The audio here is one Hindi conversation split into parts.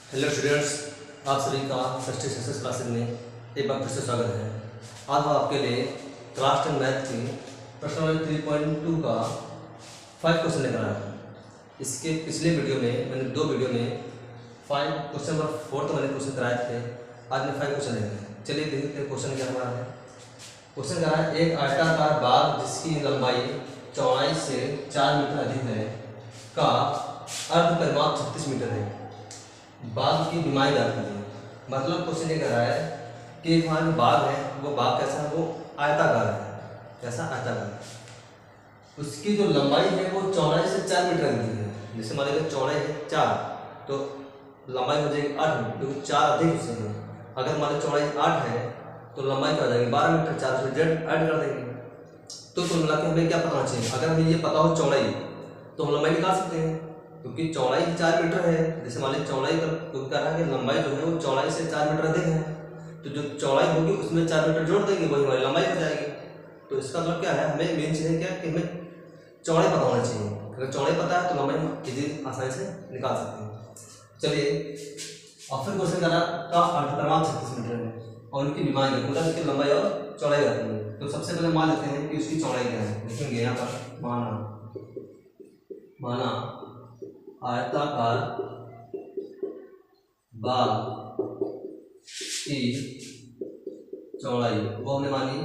हेलो स्टूडेंट्स, आप सभी का षष्ठी सक्सेस क्लासेज में एक बार फिर से स्वागत है। आज हम आपके लिए क्लास 10 मैथ की प्रश्न नंबर 3.2 का 5 क्वेश्चन लेकर आया हूँ। इसके पिछले वीडियो में मैंने 2 वीडियो में 5 क्वेश्चन नंबर 4 मैंने क्वेश्चन कराए थे। आज मैं 5 क्वेश्चन लेंगे। चलिए देखते हैं क्वेश्चन क्या हमारा है। क्वेश्चन कह रहा है एक आयताकार बाग जिसकी लंबाई चौड़ाई से 4 मीटर अधिक है का अर्ध परिमाप 36 मीटर है। बाग की बीमारी जाती है। मतलब क्वेश्चन ये कह रहा है कि हमारा जो बाग है वो बाग कैसा है, वो आयताकार है। कैसा आयताकार। उसकी जो लंबाई है वो चौड़ाई से 4 मीटर की है। जैसे मान लीजिए चौड़ाई है 4 तो लंबाई हो जाएगी 8 मीटर, क्योंकि 4 अधिक उससे है। अगर मान लीजिए चौड़ाई 8 है तो लंबाई क्या हो जाएगी 12 मीटर, 4 से जेड ऐड कर देंगे। तो कुल मिला के हमें क्या पता होना चाहिए। अगर हमें ये पता हो चौड़ाई तो हम लंबाई निकाल सकते हैं, क्योंकि चौड़ाई 4 मीटर है। जैसे मान लीजिए चौड़ाई का क्योंकि कह रहा है कि लंबाई जो है वो चौड़ाई से 4 मीटर अधिक है, तो जो चौड़ाई होगी उसमें 4 मीटर जोड़ देंगे, वही हमारी लंबाई हो जाएगी। तो इसका मतलब क्या है, हमें मेन चीज़ है क्या कि हमें चौड़ाई पता होना चाहिए। अगर चौड़ाई पता है तो लंबाई हम इजीली आसानी से निकाल सकते हैं। चलिए और फिर क्वेश्चन करा का अर्धपरिमाप 36 मीटर है और उनकी बीमारी है, मतलब उसकी लंबाई और चौड़ाई रहती है। तो सबसे पहले मान लेते हैं कि उसकी चौड़ाई क्या है। लिखेंगे यहाँ पर माना आयताकार बाग की चौड़ाई वो हमने मानी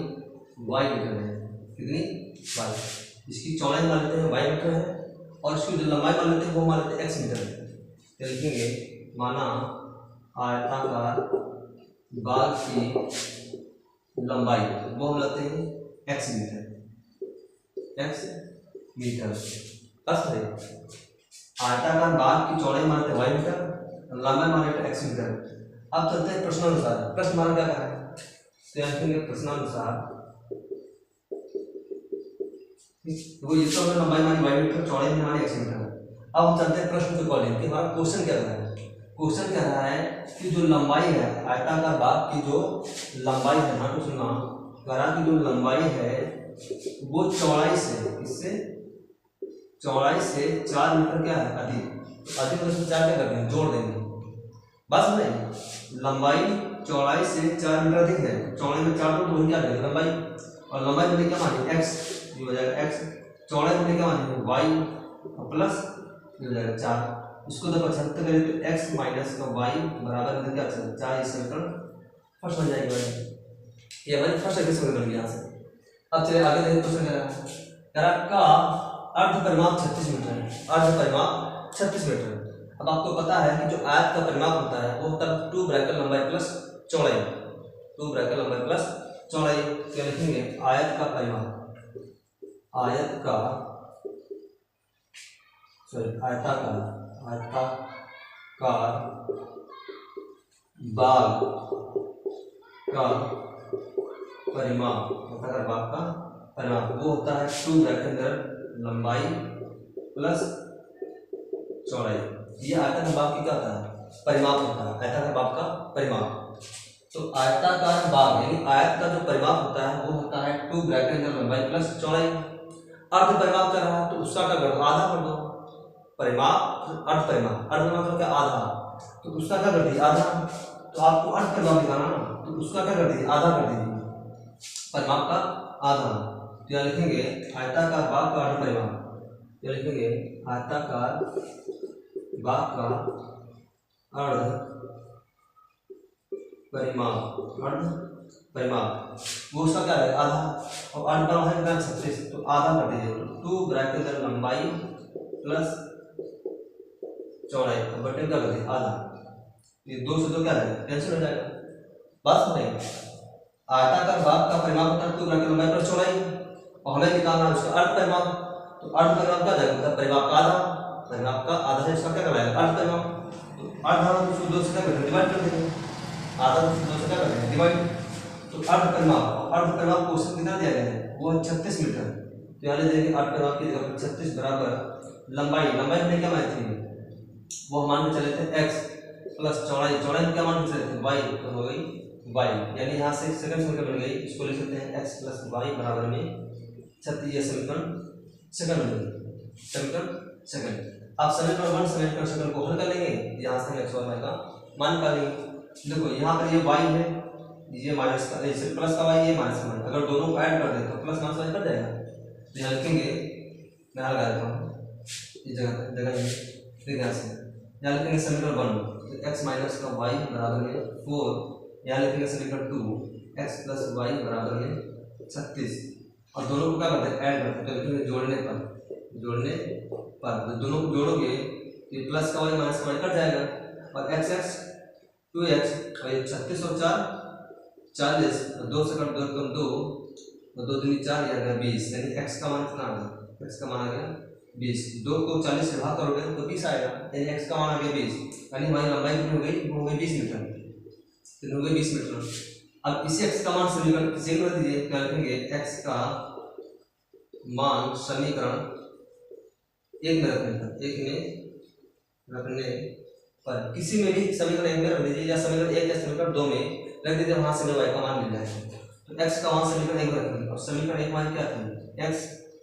y मीटर है। कितनी y। इसकी चौड़ाई मान लेते हैं y मीटर है और इसकी जो लंबाई मान लेते हैं वो मान लेते हैं x मीटर है। तो लिखेंगे माना आयताकार बाग की लंबाई वो हम लेते हैं x मीटर। बस है आयताकार बाग की चौड़ाई मानते हैं y मीटर, लंबाई मानते हैं x मीटर। अब चलते हैं प्रश्नानुसार। प्रश्न हमारा क्या है, तो लिखेंगे प्रश्नानुसार वो ये तो लंबाई मानी y मीटर, चौड़ाई मानी x मीटर। अब हम चलते हैं प्रश्न के अकॉर्डिंग कि हमारा क्वेश्चन क्या रहा है। क्वेश्चन कह रहा है कि जो लंबाई है आयताकार बाग की जो लंबाई है ना, तो सुनना करा की जो लंबाई है वो चौड़ाई से इससे चौड़ाई से 4 मीटर क्या है अधिक। तो अधिक उसमें 4 क्या कर देंगे, जोड़ देंगे। बस नहीं, लंबाई चौड़ाई से 4 मीटर अधिक है, चौड़ाई में 4 तो वही क्या देंगे लंबाई, और लंबाई में क्या मानिए x, ये हो जाएगा x। चौड़ाई में क्या मानिए y प्लस ये हो जाएगा 4। इसको जब अच्छा करें तो x माइनस का y बराबर में क्या 4। इस समीकरण फर्स्ट बन जाएगा। ये हमारी फर्स्ट समीकरण बन गया यहाँ से। अब चलिए आगे देखते क्वेश्चन का अर्धपरिमाप 36 मीटर है। अर्धपरिमाप 36 मीटर है। अब आपको पता है कि जो आयत का परिमाप होता है वो होता है 2 ब्रैकेट लंबाई प्लस चौड़ाई। 2 ब्रैकेट लंबाई प्लस चौड़ाई। क्या लिखेंगे, आयत का परिमाप, आयताकार बाग का परिमाप, आयताकार बाग का परिमाप वो होता है 2 ब्रैकेट अंदर लंबाई प्लस चौड़ाई। ये आयताकार बाग की क्या होता है, परिमाप होता है, आयताकार बाग का परिमाप। तो आयताकार बाग यानी आयत का जो परिमाप होता है वो होता है 2 ब्रैकेट अंदर लंबाई प्लस चौड़ाई। अर्ध परिमाप कर रहा है तो उसका क्या कर दो, आधा कर दो। परिमाप अर्ध परिमाप, अर्ध परिमाप मतलब क्या आधा, तो उसका क्या कर दिया आधा। तो आपको अर्ध परिमाप दिखाना ना, तो उसका क्या कर दीजिए आधा कर दीजिए, परिमाप का आधा। तो यहाँ लिखेंगे आयताकार बाग का अर्ध परिमाप। यहाँ लिखेंगे आयताकार बाग का अर्ध परिमाप वो उसका क्या है आधा, और अर्ध परिमाप है 36 तो आधा कर दीजिए। तो 2 ब्रैकेट अंदर लंबाई प्लस चौड़ाई बटे क्या कर दिए आधा। ये 2 से 2 क्या है कैंसिल हो जाएगा। बस नहीं, आयताकार बाग का परिमाप होता है 2 ब्रैकेट लंबाई प्लस चौड़ाई, और हमें निकालना है उसका अर्ध परिमाप। तो अर्ध परिमाप क्या जाएगा, मतलब परिमाप का आधा, परिमाप का आधा से इसका क्या कराएगा अर्ध परिमाप। तो अर्ध हम 2 से क्या करेंगे डिवाइड कर देंगे, आधा 2 से क्या करेंगे डिवाइड। तो अर्ध परिमाप, अर्ध परिमाप क्वेश्चन कितना दिया गया है वो 36 मीटर। तो यहाँ ले देंगे अर्ध परिमाप की जगह 36 बराबर लंबाई, लंबाई में क्या मानी थी वो मान के चले थे x प्लस चौड़ाई, चौड़ाई में क्या मान के चले थे y, तो हो गई y। यानी यहाँ से सेकंड समीकरण बन गई, इसको लिख सकते हैं x प्लस y बराबर में 36। ये समीकरण सेकंड बन गई, समीकरण सेकंड। आप समीकरण 1 समीकरण सेकंड को हल कर लेंगे, यहाँ से एक्स और वाई का मान निकालेंगे। देखो यहाँ पर ये वाई है, ये माइनस का, इसे प्लस का वाई, ये माइनस का वाई, अगर दोनों को ऐड कर दे तो प्लस माइनस वाई कट जाएगा। तो यहाँ लिखेंगे, मैं लगा देता हूँ इस जगह ये ध्यान से यहाँ लिखेंगे समीकरण 1 तो एक्स माइनस का वाई बराबर में 4, यहाँ लिखेंगे समीकरण 2 एक्स प्लस वाई बराबर में 36, और दोनों को क्या करते हैं ऐड करते हैं, तो लिखेंगे जोड़ने पर तो दोनों को जोड़ोगे ये प्लस का वाई माइनस का वाई कट जाएगा, और एक्स एक्स 2x और ये 36 और 4 40, 2 से कट 2 कम 2 और 2 दूनी 4, यह आ गया 20, यानी x का मान कितना आ गया, x का मान आ गया 20। 2 को 40 से भाग करोगे तो 20 आएगा, यानी x का मान आ गया 20, यानी हमारी लंबाई कितनी हो गई, वो हो गई 20 मीटर, कितनी हो गई 20 मीटर। अब इसी x का मान समीकरण चेंज कर दीजिए, क्या लिखेंगे x का मान समीकरण 1 में रखने पर किसी में भी समीकरण 1 में रख दीजिए, या समीकरण 1 या समीकरण 2 में रख दीजिए, वहां से y का मान मिल जाएगा। तो x का मान समीकरण 1 में रखेंगे, और समीकरण 1 मान क्या थी, x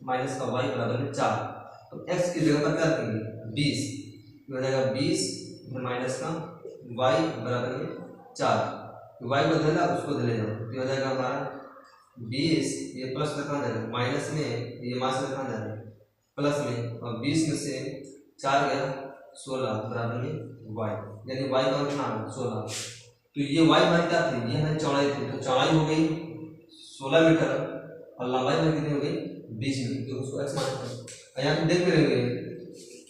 माइनस का y बराबर में 4, तो x की जगह पर क्या रखेंगे 20, हो जाएगा 20 माइनस का y बराबर में 4, y को धरे उसको धरे जाओ, तो हो जाएगा हमारा 20, ये प्लस में कहाँ जाएगा माइनस में, ये माइनस में कहाँ जाएगा प्लस में, और 20 में से 4 गया 16 बराबर में y, यानी y का कितना 16। तो ये y हमारी क्या थी, ये हमारी चौड़ाई थी, तो चौड़ाई हो गई 16 मीटर और लंबाई में कितनी हो गई 20 मीटर, तो उसको x मान कर यहाँ पे देख भी रहेंगे।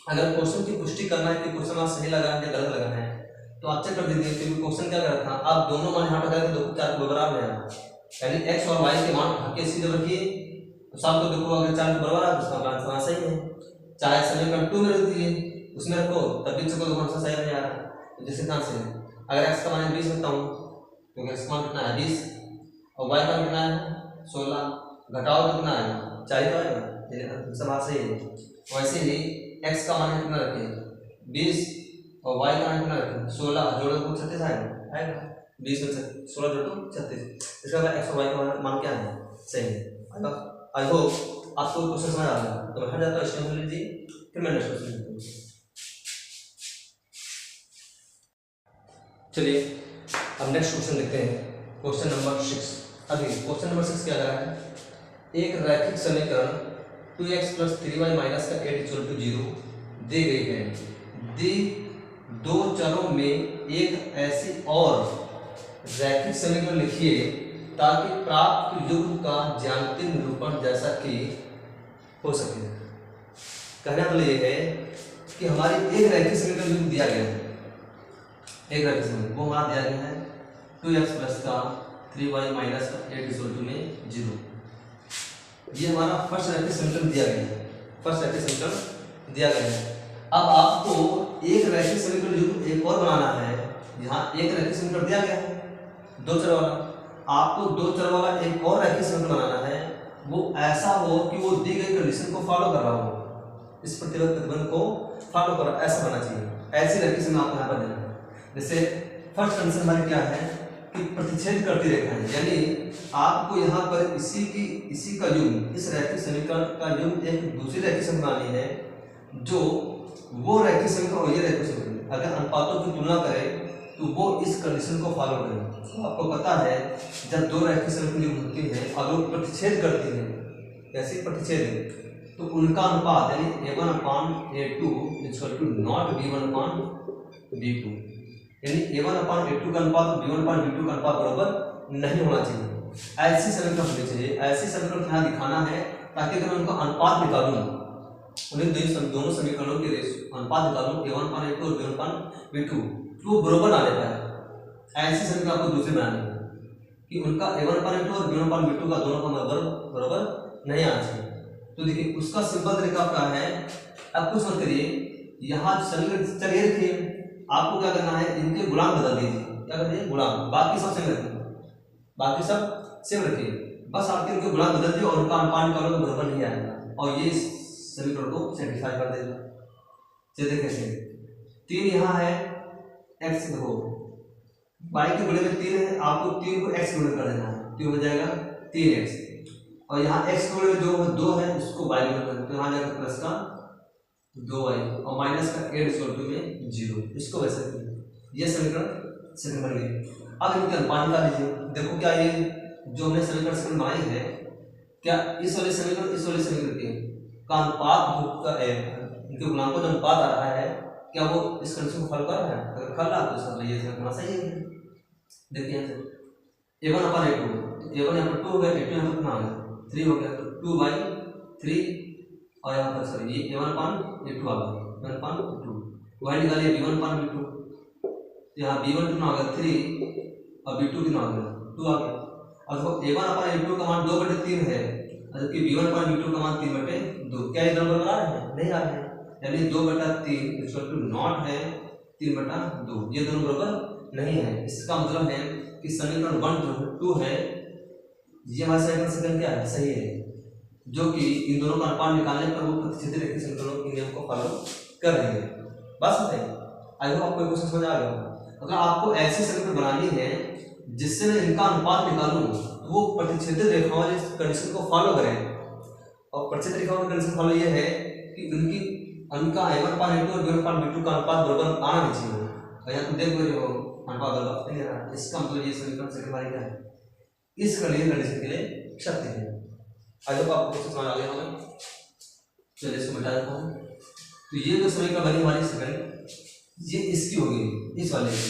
अगर क्वेश्चन की पुष्टि करना है कि क्वेश्चन आप सही लगा है या गलत लगा है तो आप चेक कर दीजिए, क्योंकि क्वेश्चन क्या कर रहा था, आप दोनों मान यहाँ पर करके 2 4 को बराबर है, यानी x और y के मान हक के सीधे रखिए, तो साथ को देखो अगर 4 को बराबर है तो उसका आंसर सही है। चाहे समीकरण 2 में रख दीजिए उसमें रखो, तब भी को आंसर सही नहीं आ रहा है, जैसे कहाँ से अगर x का मान 20 रखता हूँ तो x का मान कितना है 20 और y का मान कितना है 16, घटाओ तो कितना आएगा 4 तो आएगा, सब बात सही है। वैसे ही x का मान कितना रखें 20 और y का मान कितना रखें 16, जोड़ो तो 36 आएगा 20 में 16 जोड़ो 36, इसका मतलब x और y का मान क्या है सही है। आई होप आपको क्वेश्चन समझ आ रहा है, तो हट जाता है स्टेप लीजिए, फिर मैं नेक्स्ट क्वेश्चन देखूंगा। चलिए अब नेक्स्ट क्वेश्चन देखते हैं, क्वेश्चन नंबर 6। अभी क्वेश्चन नंबर 6 क्या कह रहा है, एक रैखिक समीकरण 2x + 3y - का 8 = 0 दी गई है, दी दो चरों में एक ऐसी और रैखिक समीकरण लिखिए ताकि प्राप्त युग्म का ज्यामितीय निरूपण जैसा कि हो सके। कहने वाला ये है कि हमारी एक रैखिक समीकरण युग्म दिया गया है, एक रैखिक समीकरण वो हमारा दिया गया है 2x + का 3y - का 8 = 0। ये हमारा फर्स्ट रैखिक समीकरण दिया गया है, फर्स्ट रैखिक समीकरण दिया गया है। अब आपको एक रैखिक समीकरण युग्म एक और बनाना है, यहाँ एक रैखिक समीकरण दिया गया है 2 चर वाला, आपको 2 चर वाला एक और रैखिक समीकरण बनाना है, वो ऐसा हो कि वो दी गई कंडीशन को फॉलो कर रहा हो, इस प्रतिबंध को फॉलो कर रहा, ऐसा बनना चाहिए, ऐसी रैखिक समीकरण आपको यहाँ पर देना है। जैसे फर्स्ट कंडीशन हमारी क्या है कि प्रतिच्छेद करती रेखा है, यानी आपको यहाँ पर इसी का युग्म, इस रैखिक समीकरण का युग्म एक दूसरी रैखिक समीकरण बनानी है, जो वो रैखिक समीकरण और ये रैखिक समीकरण अगर अनुपातों की तुलना करें तो वो इस कंडीशन को फॉलो करें। तो आपको पता है जब दो रैखिक समीकरण युग्म होती है अगर वो प्रतिच्छेद करती है, कैसे प्रतिच्छेद है, तो उनका अनुपात यानी a1/a2 = not b1/b2, यानी a1/a2 का अनुपात b1/b2 का अनुपात बराबर नहीं होना चाहिए। ऐसी समीकरण होनी चाहिए, ऐसी समीकरण यहाँ दिखाना है ताकि अगर उनका अनुपात निकालूं, उन्हें दोनों समीकरणों के अनुपात निकालूं a1/a2 और b1/b2 तो बराबर आने पाए। ऐसी समीकरण आपको दूसरी बनानी है कि उनका a1/a2 और b1/b2 का दोनों का बराबर नहीं आना चाहिए। तो देखिए उसका सिंपल तरीका क्या है, अब कुछ मत करिए, यहाँ समीकरण चलिए रखिए, आपको क्या करना है इनके गुणांक बदल दीजिए, क्या कर दीजिए गुणांक, बाकी सब सेम रखिए, बाकी सब सेम रखिए, बस आपके इनके गुणांक बदल दिए और उनका अनुपात निकालो तो बराबर नहीं आएगा और ये समीकरण को सेटिस्फाई कर देगा। चलिए देखिए 3 यहाँ है x देखो y के गुणे में 3 है, आपको 3 को x गुणे कर देना है, 3 हो जाएगा 3x और यहाँ x के गुणे में जो 2 है उसको y गुणे कर देना, तो यहाँ जाएगा प्लस का 2y और माइनस का 8 = 0, इसको वैसे ये समीकरण सेकंड बन गई। अब इनके अनुपात निकाल लीजिए। देखो क्या ये जो हमने समीकरण सेकंड बनाई है, क्या इस वाले समीकरण के का अनुपात का इनके गुणांकों का अनुपात आ रहा है, क्या वो इस कंडीशन को फॉलो कर रहा है? अगर कर रहा है तो इसका मतलब ये समीकरण सही है। देखिए यहाँ से a1 अपन a2, तो a1 यहाँ पर 2 हो गया, a2 यहाँ पर कितना आ गया 3 हो गया, तो 2/3 और यहाँ पर सॉरी ये a1 अपन a2 आ गया, a1 अपन a2 y निकालिए b1 अपन b2, तो यहाँ b1 कितना आ गया 3 और b2 कितना आ गया 2 आ गया। और देखो a1 अपन a2 का मान 2/3 है, जबकि b1 अपन b2 का मान 3/2। क्या ये नंबर आ रहे हैं? नहीं आ रहे हैं, यानी 2/3 इक्वल टू नॉट है 3/2, ये दोनों बराबर नहीं है। इसका मतलब है कि समीकरण 1 जो 2 है ये हमारे समीकरण सेकंड क्या है? सही है, जो कि इन दोनों का अनुपात निकालने पर वो प्रतिच्छेदी रेखा समीकरणों के नियम को फॉलो कर रही है। बस बताइए, आई होप आपको क्वेश्चन समझ आ गया होगा। अगर आपको ऐसी समीकरण बनानी है जिससे मैं इनका अनुपात निकालूं तो वो प्रतिच्छेदी रेखाओं वाली कंडीशन को फॉलो करें, और प्रतिच्छेदी रेखाओं की कंडीशन फॉलो ये है कि उनका a1/a2 और b1/b2 का अनुपात बराबर आना नहीं चाहिए। और यहाँ तुम देख रहे हो अनुपात बराबर नहीं आ रहा, इसका मतलब ये समीकरण से हमारी क्या है? इस कंडीशन के लिए सत्य है। आई होप आपको कुछ समझ आ गया होगा। चलिए इसको मिटा देता हूँ। तो ये जो समीकरण बनी हमारी सेकंड, ये इसकी होगी, इस वाले की,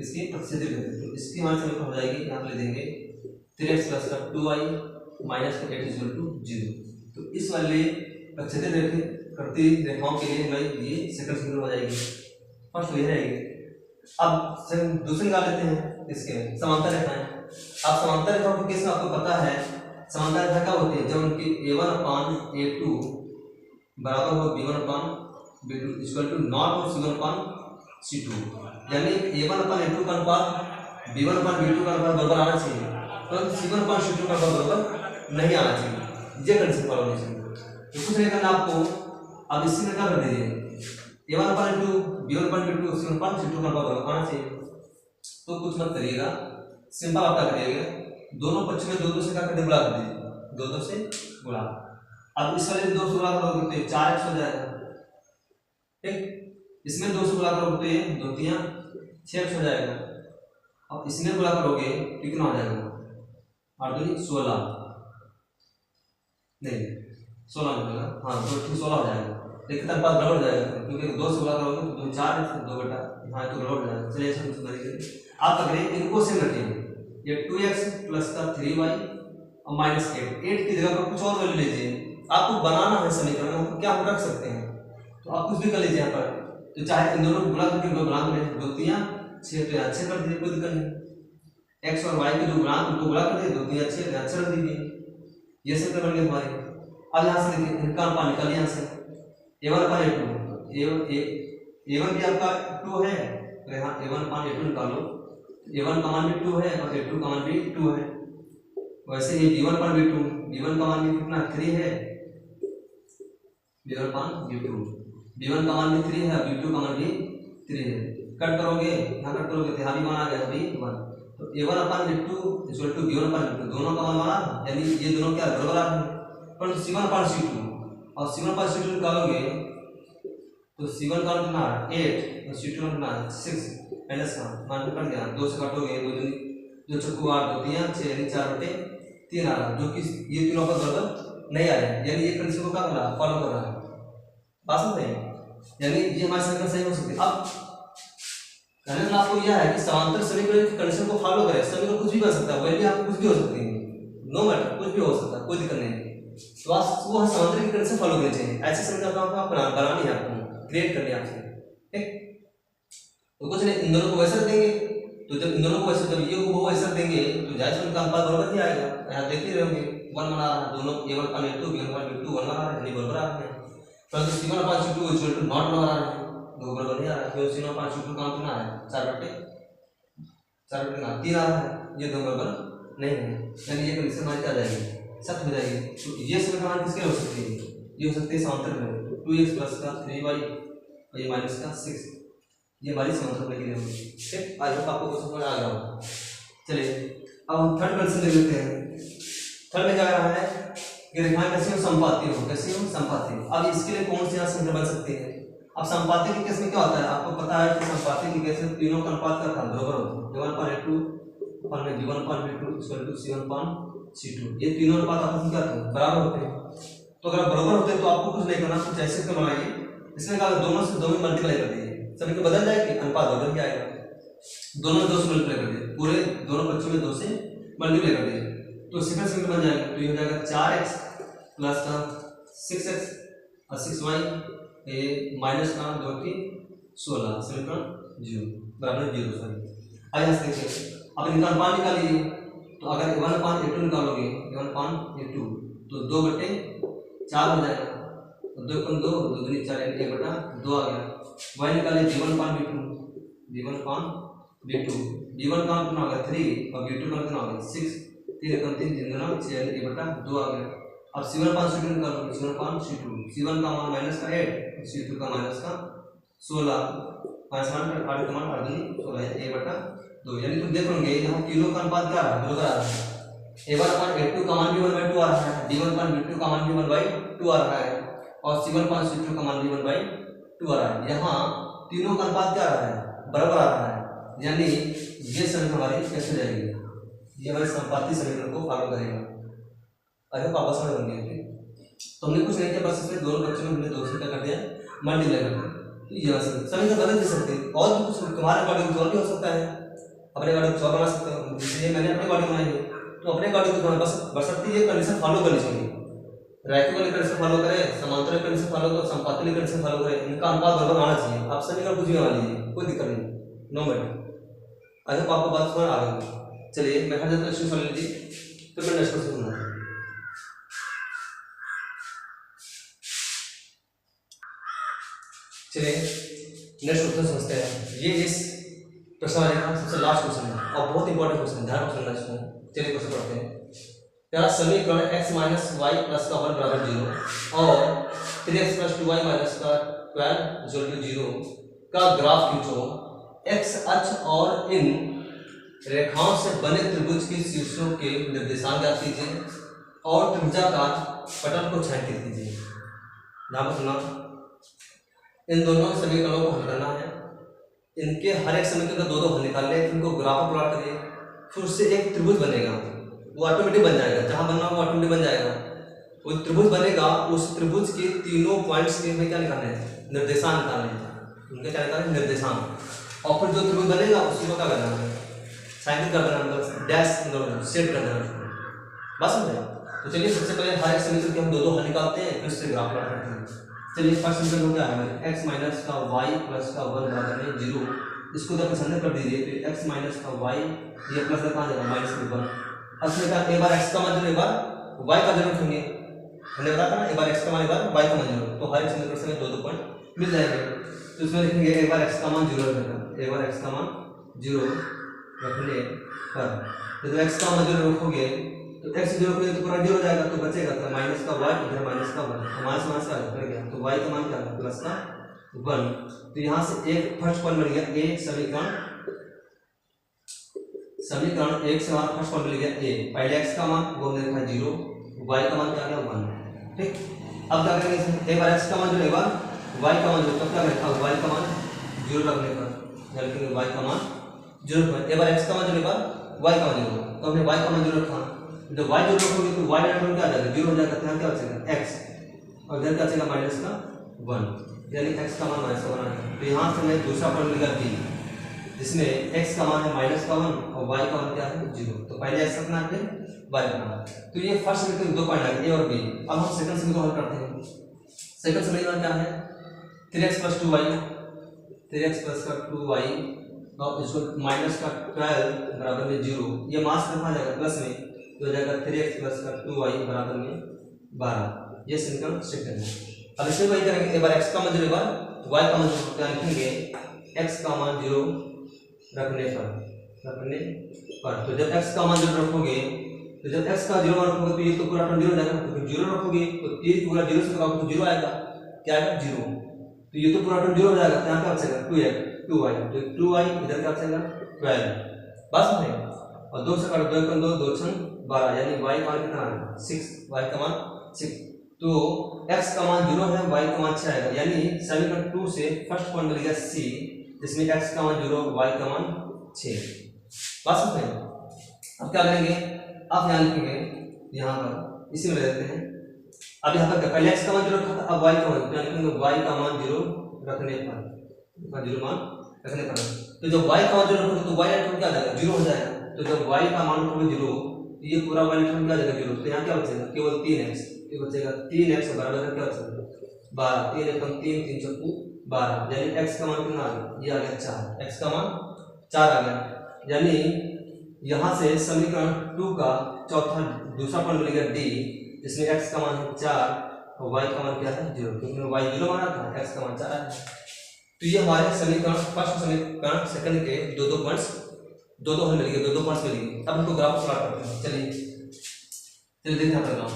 इसकी प्रतिच्छेदी रेखा, तो इसकी हमारी समीकरण हो जाएगी, यहाँ ले देंगे 3x प्लस का 2y माइनस का 8 इक्वल टू 0। तो इस वाले प्रतिच्छेदी रेखा करती रेखाओं के लिए हमारी ये सेकंड समीकरण हो जाएगी। फर्स्ट ये रहेगी। अब दूसरी निकाल लेते हैं, इसके समांतर रेखाएं। अब समांतर रेखाओं के केस में आपको पता है समांतर रेखा क्या होती है? जब उनकी a1/a2 बराबर हो b1/b2 इक्वल टू नॉट और c1/c2, यानी a1/a2 का अनुपात b1/b2 का अनुपात बराबर आना चाहिए, परंतु c1/c2 का अनुपात बराबर नहीं आना चाहिए। ये कंडीशन फॉलो होनी चाहिए। तो कुछ नहीं करना आपको, अब इसी में क्या कर दीजिए a1/a2 b1/b2 c1/c2 का अनुपात बराबर आना चाहिए। तो कुछ मत करिएगा, सिंपल आप क्या करिएगा, दोनों पक्ष में 2-2 से क्या कर गुणा कर दीजिए, 2-2 से गुणा। अब इस वाले 2 से गुणा करोगे तो 4x हो जाएगा, ठीक। इसमें 2 से गुणा करोगे तो 2×3 6x हो जाएगा। अब इसमें गुणा करोगे तो कितना हो जाएगा 8×2 16, नहीं 16 मिलेगा, हाँ 2×16 हो जाएगा। लेकिन अनुपात गड़बड़ हो जाएगा, क्योंकि 2 से गुणा करोगे तो 2 4 2 बटा, हाँ तो गड़बड़ हो जाएगा। चलिए ऐसा कुछ करिए, आप क्या करें इनको सेम रखिए, ये 2x प्लस का 3y और माइनस 8 की जगह पर कुछ और वैल्यू लीजिए। आपको बनाना है समीकरण, आपको क्या हम रख सकते हैं, तो आप कुछ भी कर लीजिए यहाँ पर। तो चाहे इन दोनों को गुणा करके गुणांक में 2×3 6, तो यहाँ 6 कर दीजिए, कोई दिक्कत नहीं। x और y के जो गुणांक उनको गुणा कर दीजिए, 2×3 6, यहाँ 6 रख दीजिए। ये समीकरण बन गए हमारे। अब यहाँ से देखिए इनका अनुपात निकालिए, यहाँ से a1/a2, a1 भी आपका 2 है, तो यहाँ a1/a2 निकालो, a1 का मान भी 2 है और a2 का मान भी 2 है। वैसे ये b1/b2 का मान भी कितना 3 है, b1 का मान भी 3 है, b2 का मान भी 3 है। कट करोगे, यहाँ कट करोगे तो यहाँ भी मान आ गया b1, तो a1/a2 इक्वल टू b1/b2, दोनों का मान बना, यानी ये दोनों क्या बराबर आ रहे हैं। पर c1/c2 और c1/c2 निकालोगे तो c1 का कितना 8 और c2 का कितना 6, माइनस का मान कट गया, 2 से काटोगे 2 चक्कू 8 2 3 6 यानी 4/3 आ रहा, जो कि ये तीनों का बराबर नहीं आ रहा है, यानी ये कंडीशन को क्या कर रहा है, फॉलो कर रहा है। बात समझ रहे हैं, यानी ये हमारे समीकरण सही हो सकते हैं। अब कहने का आपको यह है कि समांतर समीकरण की कंडीशन को फॉलो करें, समीकरण कुछ भी बन सकता है, वैल्यू आपको कुछ भी हो सकती है, नो मैटर कुछ भी हो सकता है, कोई दिक्कत नहीं। तो आप वो समांतर की कंडीशन फॉलो करनी चाहिए। ऐसे समीकरण आप बनानी है, आपको क्रिएट करनी है आपसे, ठीक। तो कुछ नहीं, इन दोनों को वैसे देंगे, तो जब इन दोनों को वैसे, जब ये को वैसे देंगे तो जायज उनका अनुपात बराबर ही आएगा। यहाँ देख ही रहे होंगे 1 बना रहा है, दोनों a1/a2 b1/b2 1 बना रहा है, यानी बराबर आ रहे हैं। परंतु c1/c2 इक्वल टू नॉट बना रहा है, दो बराबर नहीं आ रहा है, क्योंकि c1/c2 का कितना है 4/3 आ रहा है, ये दो बराबर नहीं है, यानी ये कंडीशन हमारी क्या जाएगी, सत्य हो जाएगी। तो ये समीकरण किसके हो सकती है, ये हो सकती है समांतर में, 2x प्लस का 3y और ये माइनस का 6, ये हमारी समांतर में की होगी, ठीक। आज आपको कुछ समझ आ गया होगा। चलिए अब हम थर्ड कंडीशन देख लेते हैं। थर्ड में क्या कह रहा है कि रेखाएं कैसी हो, समपाती हो, कैसी हो, समपाती। अब इसके लिए कौन सी यहाँ समीकरण बन सकती है। अब संपाती के केस में क्या होता है, आपको पता है कि संपाती के केस में तीनों का अनुपात क्या था, बराबर होता है। a1/a2 अपन में b1/b2 c1/c2, ये तीनों अनुपात आपस में क्या थे, बराबर होते हैं। तो अगर बराबर होते हैं तो आपको कुछ नहीं करना, कुछ ऐसे क्यों बनाइए, इसमें क्या दोनों से दो में मल्टीप्लाई कर दीजिए, सभी को बदल जाएगी, अनुपात बदल जाएगा। दोनों में 2 से मल्टीप्लाई कर दिए, पूरे दोनों पक्षों में 2 से मल्टीप्लाई कर दिए, तो सेकंड समीकरण बन जाएगा। तो ये हो जाएगा 4x प्लस का 6x और 6y ये माइनस का 2 की 16 समीकरण 0 बराबर 0 सॉरी। आइए यहाँ से देखिए, अब इनका अनुपात निकालिए। तो अगर 1/a2 निकालोगे 1/a2 तो 2/4 हो जाएगा, 2 कम 2 2 दूनी 4 1/2 आ गया। y निकालिए b1/b2 b1 का कितना होगा 3 और b2 का कितना होगा 6, 3 कम 3 3 गुना 6 1/2 आ गया। अब c1/c2 निकालो, c1 का मान माइनस का 8, c2 का माइनस का 16, माइनस 8 का मान 8 दूनी 16 1/2। यानी तुम देख लोगे यहाँ किलो का अनुपात क्या है, बराबर आ रहा है। a1/a2 का मान भी 1/2 आ रहा है, b1/b2 का मान भी 1/2 आ रहा है और c1/c2 का मान भी 1/2 आ रहा है। यहाँ तीनों का अनुपात क्या आ रहा है, बराबर आ रहा है, यानी ये समीकरण हमारी कैसे जाएगी, ये हमारे संपाती समीकरण को फॉलो करेगा। अगर वापस में बन गया तो हमने कुछ नहीं किया, बस इसमें दोनों बच्चों में हमने 2 से क्या कर दिया, मल्टीप्लाई कर दिया। तो ये समीकरण बदल नहीं सकते, और भी कुछ तुम्हारे अकॉर्डिंग कुछ और भी हो सकता है, अपने अकॉर्डिंग कुछ और बना सकते हो, इसलिए मैंने अपने अकॉर्डिंग बनाई है। तो अपने अकॉर्डिंग को बस बशर्ते ये कंडीशन फॉलो करनी चाहिए, रैखिक वाली कंडीशन फॉलो करें, समांतर कंडीशन फॉलो करें, संपाती वाली कंडीशन फॉलो करें, इनका अनुपात बराबर आना चाहिए। आप समीकरण कुछ भी बना लीजिए, कोई दिक्कत नहीं, नो मैटर। आई होप आपको बात समझ आ गई। चलिए मैं हर जगह सॉल्व लीजिए, फिर मैं नेक्स्ट क्वेश्चन बनाऊंगा। चलिए नेक्स्ट क्वेश्चन समझते हैं। ये इस प्रश्न वाले का सबसे लास्ट क्वेश्चन है और बहुत इंपॉर्टेंट क्वेश्चन है, ध्यान रखना इसको। चलिए क्वेश्चन पढ़ते हैं। पहला समीकरण x माइनस वाई प्लस का 1 बराबर 0 और 3x प्लस 2y माइनस का 12 0 का ग्राफ खींचो। x अक्ष और इन रेखाओं से बने त्रिभुज के शीर्षों के निर्देशांक ज्ञात कीजिए और त्रिभुजाकार पटल को छायांकित कीजिए। ध्यान रखना, इन दोनों समीकरणों को हल करना है। इनके हर एक समीकरण का 2 हल निकाल ले, इनको ग्राफ प्लॉट करिए, फिर उससे एक त्रिभुज बनेगा, वो ऑटोमेटिक बन जाएगा, जहां बनना वो ऑटोमेटिक बन जाएगा। वो त्रिभुज बनेगा, उस त्रिभुज के तीनों पॉइंट्स के हमें क्या निकालने हैं, निर्देशांक निकालने हैं। उनके क्या निकालने, निर्देशांक। और फिर जो त्रिभुज बनेगा उसी को क्या करना है, छायांकित कर देना, मतलब डैश सेट कर देना। बस समझे। तो चलिए सबसे पहले हर एक समीकरण के हम 2 हल निकालते हैं, फिर उससे ग्राफ प्लॉट करते हैं। चलिए फर्स्ट समीकरण हो गया है x माइनस का y प्लस का 1 बराबर है 0। इसको जब संबंध कर दीजिए तो x माइनस का y ये प्लस का कहाँ जाएगा माइनस का 1। अब इसमें क्या, एक बार x का मान जोड़ो, एक बार y का जोड़ रखेंगे। हमने बताया था ना, एक बार x का मान, एक बार y का मान जोड़ो, तो हर एक समीकरण से 2 पॉइंट मिल जाएंगे। तो इसमें लिखेंगे एक बार x का मान 0 रखना, एक बार x का मान 0 रखने पर जब x का मान 0 रखोगे तो x 0 रखोगे तो पूरा 0 हो जाएगा, तो बचेगा तो माइनस का y इधर माइनस का 1, माइनस माइनस का कर गया, तो y का मान क्या है प्लस का 1। तो यहाँ से एक फर्स्ट पॉइंट बन गया, एक समीकरण एक से हमारा फर्स्ट पॉइंट मिल गया a। पहले x का मान वो हमने रखा 0, y का मान क्या आ गया 1। ठीक, अब क्या करेंगे, एक बार x का मान जो, एक बार y का मान जो, तब क्या रखा y का मान 0 रखने पर या लिखेंगे y का मान 0 रखना, एक बार x का मान जो, एक बार y का मान 0, तो हमने y का मान 0 रखा। जब y 0 रखोगे तो y डायरेक्ट क्या आ जाएगा 0 हो जाएगा, तो यहाँ क्या बचेगा x और इधर क्या बचेगा माइनस का 1, यानी x का मान माइनस का 1 है। तो यहाँ से मैं दूसरा पॉइंट निकाल दी जिसमें x का मान है माइनस का 1 और y का मान क्या है 0। तो पहले x रखना है फिर y रखना। तो ये फर्स्ट समीकरण 2 पॉइंट आ गए a और b। अब हम सेकंड समीकरण हल करते हैं। सेकंड समीकरण क्या है 3x plus 2y, 3x plus का 2y और इसको माइनस का 12 बराबर में 0, ये मास कहाँ जाएगा प्लस में, तो हो जाएगा 3x प्लस का 2y बराबर में 12। ये समीकरण सेकंड है। अब इसमें वही करेंगे, एक बार x का मान 0, एक बार y का मान 0, क्या लिखेंगे x का मान 0 रखने पर तो जब x का मान 0 रखोगे, तो जब x का 0 मान रखोगे तो ये तो पूरा 0 हो जाएगा, तो 0 रखोगे तो ये पूरा 0 से करोगे तो 0 आएगा, क्या आएगा 0, तो ये तो पूरा 0 हो जाएगा, यहाँ क्या बचेगा 2y, तो 2y इधर क्या बचेगा 12। बस है, और 2 से काटो 2 का 2 2 12, यानी y का मान कितना है 6, y का मान 6। तो x का मान 0 है, y का मान 6 आएगा, यानी समीकरण 2 से फर्स्ट पॉइंट मिल गया c, जिसमें x का मान 0, y का मान 6। बात समझ में? अब क्या करेंगे, आप यहाँ लिखेंगे, यहाँ पर इसी में ले लेते हैं। अब यहाँ पर पहले x का मान 0 रखा था, अब y का मान लिखेंगे, y का मान 0 रखने पर, 0 मान रखने पर, तो जब y का मान 0 रखोगे तो y इलेक्ट्रॉन क्या आ जाएगा, 0 हो जाएगा। तो जब y का मान रखोगे 0, ये पूरा y इलेक्ट्रॉन क्या आ जाएगा 0, तो यहाँ क्या बचेगा, केवल 3x, ये बचेगा 3x बराबर क्या बचेगा 12, 3 एकम 3, 3 चौको 12, यानी x का मान कितना आ गया, ये आ गया 4, x का मान 4 आ गया। यानी यहाँ से समीकरण 2 का दूसरा पॉइंट मिलेगा d, जिसमें x का मान है 4 और y का मान क्या है 0, क्योंकि y 0 माना था, x का मान 4 है। तो ये हमारे समीकरण फर्स्ट समीकरण सेकंड के दो हल मिल गए, दो पॉइंट्स मिल गए। अब इनको ग्राफ प्लॉट करते हैं। चलिए देखते हैं ग्राफ।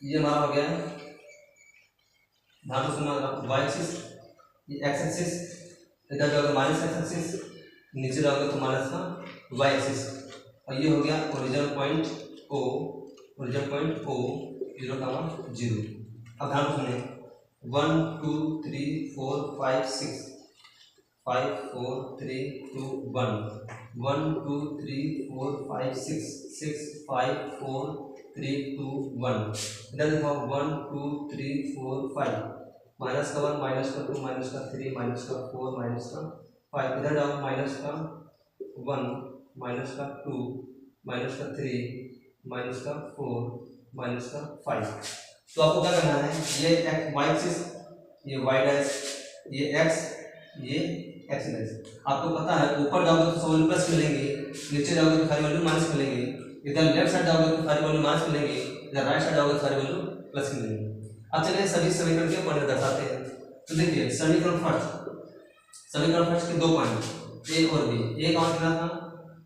ये हमारा हो गया, ध्यान से सुनना, y एक्सिस, ये x एक्सिस, इधर जाओगे माइनस x एक्सिस, नीचे जाओगे तो माइनस का y एक्सिस, और ये हो गया ओरिजिन पॉइंट O 0,0। अब ध्यान सुनिए, 1 2 3 4 5 6 5 4 3 2 1 1 2 3 4 5 6 6 5 4 3 2 1। इधर देखो 1 2 3 4 5, माइनस का 1 माइनस का 2 माइनस का 3 माइनस का 4 माइनस का 5, इधर जाओ माइनस का 1 माइनस का 2 माइनस का 3 माइनस का 4 माइनस का 5। तो आपको क्या करना है, ये y एक्सिस, ये y डैश, ये x, ये x डैश। आपको पता है ऊपर जाओगे तो सब प्लस मिलेंगे, नीचे जाओगे तो सारी वैल्यू माइनस मिलेंगे, इधर लेफ्ट साइड जाओगे तो सारी वैल्यू माइनस मिलेंगे, इधर राइट साइड जाओगे तो सारी वैल्यू प्लस मिलेंगे। अब चलिए सभी समीकरण के पॉइंट दर्शाते हैं। तो देखिए समीकरण फर्स्ट के दो पॉइंट a और b। a का मान कितना था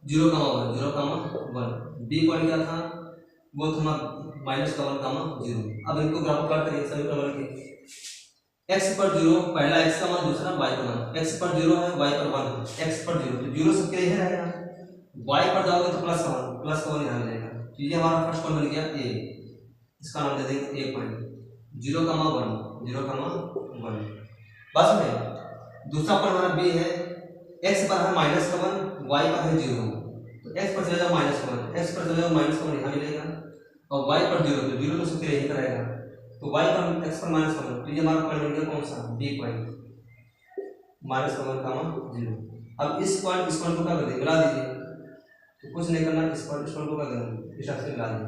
0,1, b पॉइंट क्या था, वो था -1,0। अब इनको ग्राफ प्लॉट करिए समीकरण के। x पर 0, पहला x का मान, दूसरा y का मान। x पर 0 है, y पर 1 है। x पर 0 तो 0 सबके लिए रहेगा, y पर जाओगे तो प्लस का 1 यहाँ मिलेगा। तो ये हमारा फर्स्ट पॉइंट मिल गया a, इसका नाम दे देंगे a पॉइंट, 0,1। बस में दूसरा पॉइंट हमारा b है, x पर है -1, y पर है 0, तो x पर चले जाओ -1, x पर चले जाओ -1 यहाँ मिलेगा, और y पर 0, तो 0 तो सबके लिए ही रहेगा, तो y पर x पर -1, तो ये हमारा पॉइंट बन गया कौन सा, b पॉइंट, -1,0। अब इस पॉइंट को क्या कर देंगे, मिला दीजिए। तो कुछ नहीं करना, इस पॉइंट को क्या करेंगे, इस से मिला देंगे।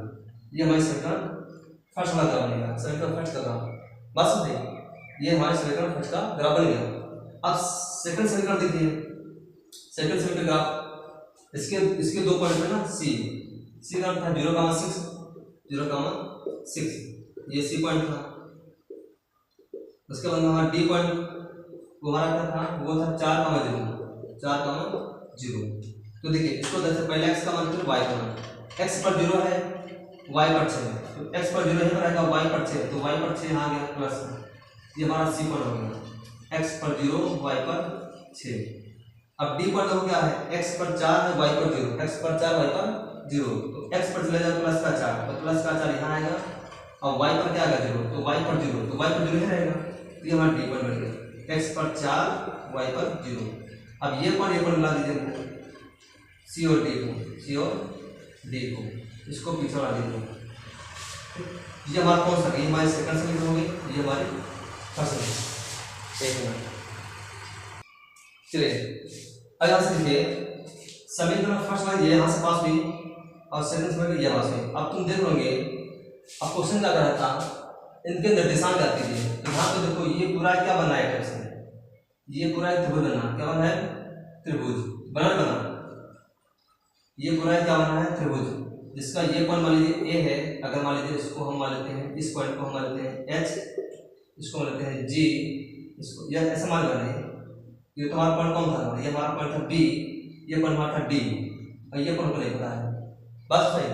ये हमारे समीकरण फर्स्ट वाला ग्राफ बनेगा, समीकरण फर्स्ट का ग्राफ। बस समझे, ये हमारे समीकरण फर्स्ट का ग्राफ बन गया। अब सेकंड समीकरण देखिए, सेकंड समीकरण ग्राफ, इसके दो पॉइंट है ना, सी का था 0,6, ये सी पॉइंट था। उसके बाद हमारा डी पॉइंट, वो हमारा क्या था, वो था 4,0। तो देखिए इसको जैसे पहले x का मान फिर y का मान, x पर 0 है, y पर 6 है, तो x पर 0 यहीं पर आएगा, y पर 6, तो y पर 6 यहाँ आ गया प्लस, ये हमारा सी पॉइंट हो गया, x पर 0 y पर 6। अब डी पॉइंट हो क्या है, x पर 4 है, y पर 0, x पर 4 y पर 0, तो x पर चले जाओ प्लस का 4, तो प्लस का 4 यहाँ आएगा, और y पर क्या आएगा 0, तो y पर 0, तो y पर 0 ही रहेगा, तो ये हमारा डी पॉइंट बन गया, x पर 4 y पर 0। अब ये पॉइंट मिला दीजिए सी और डी को, इसको पीछे बढ़ा दीजिए। ये हमारा कौन सा, ये हमारी सेकंड समीकरण होगी, ये हमारी फर्स्ट समीकरण। एक मिनट, चलिए अब यहाँ से देखिए समीकरण फर्स्ट वाली ये यहाँ से पास हुई और सेकंड समीकरण ये पास हुई। अब तुम देख लोगे, अब क्वेश्चन क्या रहा था, इनके निर्देशांक आती है। तो यहाँ पे देखो ये पूरा क्या बना है, ये पूरा त्रिभुज बना, क्या बना है, त्रिभुज बना, ये पूरा क्या बना है, त्रिभुज, जिसका ये पॉइंट मान लीजिए ए है, अगर मान लीजिए इसको हम मान लेते हैं, इस पॉइंट को हम मान लेते हैं एच, इसको मान लेते हैं जी, इसको यह ऐसा मान लेते हैं। ये तो हमारा पॉइंट कौन था, ये हमारा पॉइंट था बी, ये पॉइंट हमारा था डी, और ये पॉइंट को नहीं पता है, बस भाई।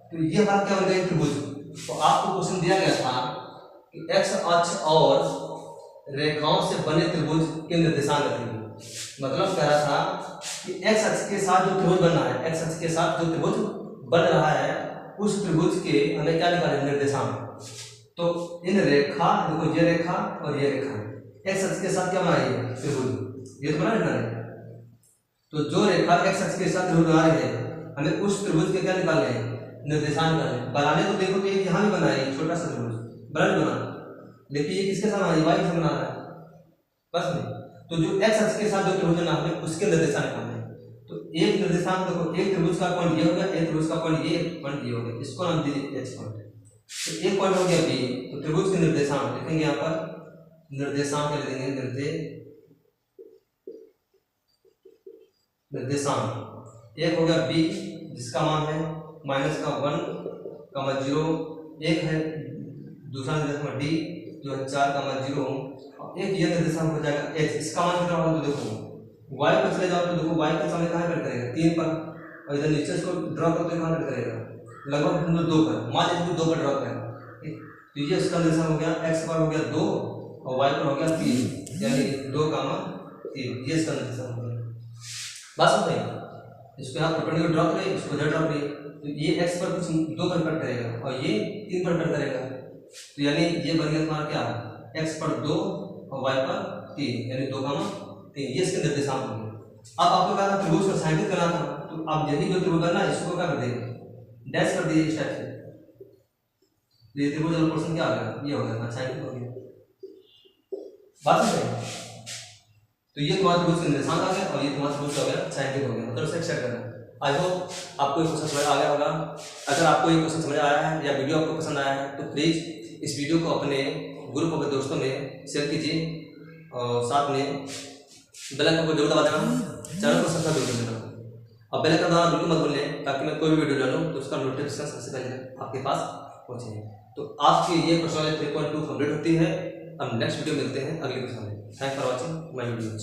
तो ये हमारा क्या बन गया, त्रिभुज। तो आपको क्वेश्चन दिया गया था कि एक्स अक्ष और रेखाओं से बने त्रिभुज के निर्देशांक त्रिभुज, मतलब कह रहा था कि एक्स अक्ष के साथ जो त्रिभुज बन रहा है, एक्स अक्ष के साथ जो त्रिभुज बन रहा है, उस त्रिभुज के हमें क्या निकालना है, निर्देशांक। तो इन रेखा, देखो ये रेखा और ये रेखा एक्स अक्ष के साथ क्या बना रही है? त्रिभुज। ये तो बना है। तो जो रेखा एक्स अक्ष के साथ त्रिभुज बना रही है, हमें उस त्रिभुज के क्या निकालने हैं? निर्देशांक निकालने। बनाने तो देखो तो एक यहाँ भी बना है, छोटा सा त्रिभुज बना, लेकिन ये किसके साथ बना है? वाई से बना रहा है बस नहीं। तो जो एक्स अक्ष के साथ जो त्रिभुज बना हमें उसके निर्देशांक निकालने हैं। तो एक निर्देशांक देखो, एक त्रिभुज का पॉइंट ये हो गया, एक त्रिभुज का पॉइंट ये हो गया, इसको नाम दीजिए एच पॉइंट। तो एक पॉइंट हो गया बी, तो त्रिभुज के निर्देशांक लिखेंगे यहाँ पर, निर्देशांक लिख देंगे निर्देशांक। एक हो गया बी जिसका मान है -1,0, एक है दूसरा निर्देशांक डी जो है 4,0, और एक ये निर्देशांक हो जाएगा एच, इसका मान कितना होगा? तो देखो वाई पर चले जाओ तो देखो वाई का समय कहाँ पर करेगा? 3 पर, और इधर नीचे इसको ड्रॉ करते कहाँ पर करेगा? लगभग 2 पर, मान लीजिए 2 पर ड्रॉ करेगा। तो ये उसका निर्देशांक हो गया, एक्स पर हो गया 2 और वाई पर हो गया 3, यानी 2,3, ये इसका निर्देशांक हो गया। बस नहीं, इसको यहाँ परपेंडिकुलर ड्रॉ करें, इसको इधर ड्रॉ करिए, तो ये एक्स पर कुछ 2 पर कट करेगा और ये 3 पर कट करेगा। तो यानी ये बन गया तुम्हारा क्या? एक्स पर 2 और वाई पर 3, यानी 2,3, ये इसके निर्देशांक हो गए। अब आपको कहा था त्रिभुज का छायांकित करना था, तो आप यही जो त्रिभुज है ना इसको क्या कर देंगे? डैश कर दीजिए इस टाइप से। ये त्रिभुज वाला पोर्शन क्या आ गया? ये हो गया, छायांकित हो गया। बात समझ में? तो ये तुम्हारा त्रिभुज का निर्देशांक आ गया और ये तुम्हारा त्रिभुज हो गया, छायांकित हो गया। मतलब इसे एक्सट्रैक्ट करना। आई होप आपको ये क्वेश्चन समझ आ गया होगा। अगर आपको ये क्वेश्चन समझ आया है या वीडियो आपको पसंद आया है तो प्लीज़ इस वीडियो को अपने ग्रुप और दोस्तों में शेयर कीजिए और साथ में बेल आइकन को जरूर दबा देना, चैनल को सब्सक्राइब जरूर कर देना और बेल आइकन दबाना बिल्कुल मत भूलें, ताकि मैं कोई भी वीडियो डालूं तो उसका नोटिफिकेशन सबसे पहले आपके पास पहुंचे। तो आज की ये क्वेश्चन 3.2 कंप्लीट होती है। अब नेक्स्ट वीडियो मिलते हैं अगले क्वेश्चन में। Thanks for watching my videos.